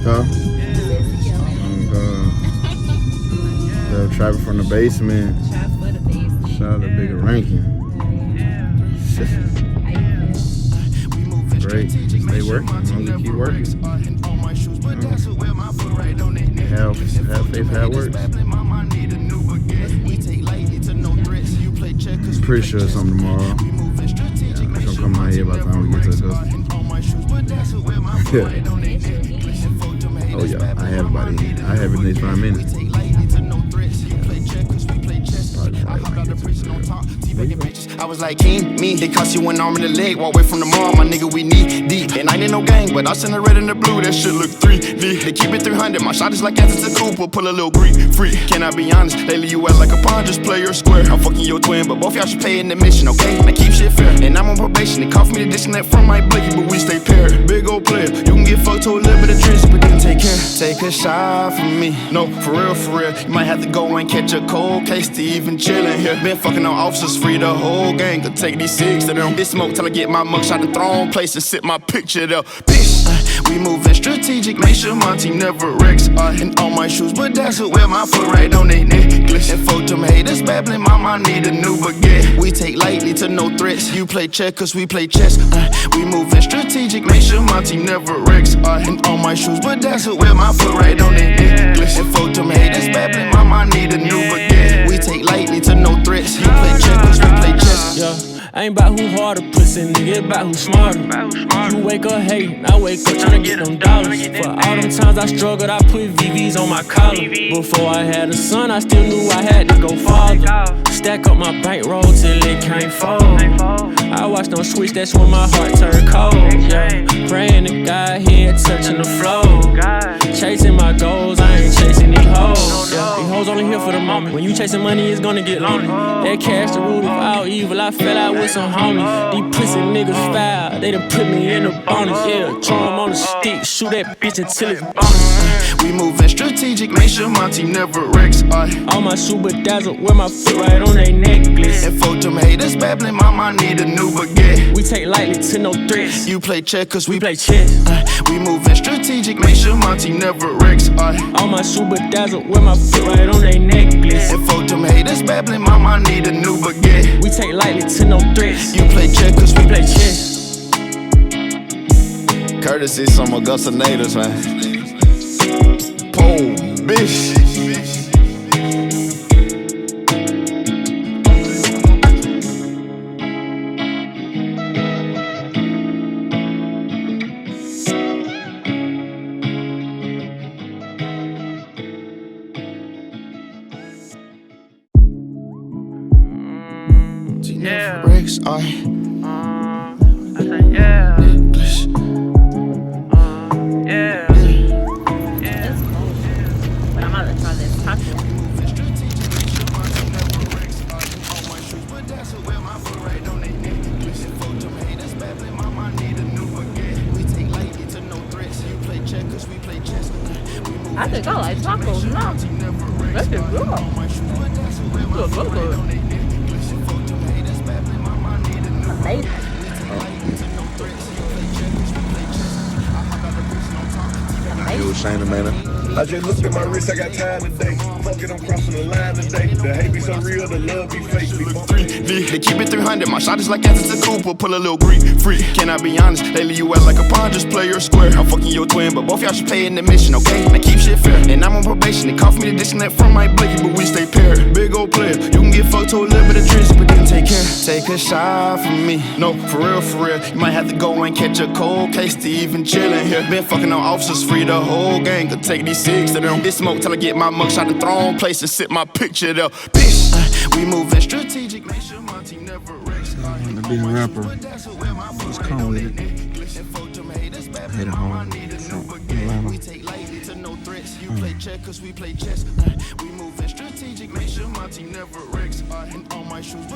car. The Trappin from the basement. Shout out to Bigger Rankin. Great. Stay working. As long as you keep working. Have faith, have work. I'm pretty sure it's something tomorrow. Yeah, it's gonna come out here by the time we get to the customer. Oh yeah, I have it in the next 5 minutes. I was like, King, me. They cost you one arm and a leg. Walk away from the mall, my nigga, we knee deep. And I ain't in no gang, but I send the red and the blue. That shit look 3D. They keep it 300. My shot is like Anderson Cooper. Pull a little Greek free. Can I be honest? They leave you out like a pawn, just play your square. I'm fucking your twin, but both y'all should pay in the mission, okay? Now keep shit fair. And I'm on probation. They cost me to disconnect from my blicky, but we stay paired. Big old player. You can get fucked to a little bit of trees, but then take care. Take a shot from me. No, for real, for real. You might have to go and catch a cold case to even chillin' here. Been fucking on officers free, the whole gang could take these six to them. This smoke till I get my mugshot to throne place and sit my picture there. Bitch, we moving strategic, make sure my team never wrecks. And all my shoes, but that's it, wear my foot right on they necklace. And for them haters babbling, mama need a new baguette. We take lightly to no threats. You play checkers, we play chess. We moving strategic, make sure my team never wrecks. And all my shoes, but that's it, wear my foot right on they necklace. And for them haters babbling, mama need a new baguette. We take lightly to no threats. You play checkers, we play chess. Yeah, I ain't bout who harder, pussy nigga, it's bout who smarter. You wake up hating, I wake up tryna get them dollars. For all them times I struggled, I put VVs on my collar. Before I had a son, I still knew I had to go farther. Stack up my bankroll till it can't fold. I watch them switch, that's when my heart turned cold. Yeah, praying to God, he ain't touching the flow. Chasing my goals, I ain't chasing these hoes. Yeah, these hoes only here for the moment. When you chasing money, it's gonna get lonely. That cash the root of all evil. I fell out with some homies. These pussy niggas foul, they done put me in the bonus. Yeah, throw 'em on the stick, shoot that bitch until it's bonus. We moving strategic, make sure my team never wrecks. All my super dazzled, wear my foot right on they necklace. And for them haters babbling, mama need a new baguette. We take lightly to no threats. You play checkers, we play chess. We moving strategic, make sure my team never wrecks. All my super dazzled, wear my foot right on they necklace. And for them haters babbling, mama need a new baguette. We take lightly to no threats. You play checkers, we play chess. Courtesy some Augusta natives, man. Pole, bitch. Yeah. Bricks, I said yeah. English. Yeah. Yeah. But I'm about to try this taco. I think I like tacos now. That's just good. Good, good, good. Amazing. You was saying, man. I just looked at my wrist, I got time today. Fuck it, I'm crossing the line today. The hate be so real, the love be fake. They keep it 300, my shot is like Anderson Cooper. Pull a little Greek free. Can I be honest? They leave you out like a pawn, just play your square. I'm fucking your twin, but both y'all should pay in the mission, okay? Now keep shit fair. And I'm on probation, they cost me to disconnect from my blicky, but we stay paired. Big old player, you can get fucked to a little bit of trees, but then take care. Take a shot from me. No, for real, for real. You might have to go and catch a cold case to even chillin' here. Been fucking on officers free, the whole gang could take these six to them. This smoke till I get my mugshot to throne place and sit my picture there. Bitch, we moving strategic, make sure my team never wrecks. To be a rapper, just come with it. I hate it home. We take lightly to no threats. You play checkers, we play chess. We moving strategic, make sure my team never wrecks. And all my shoes.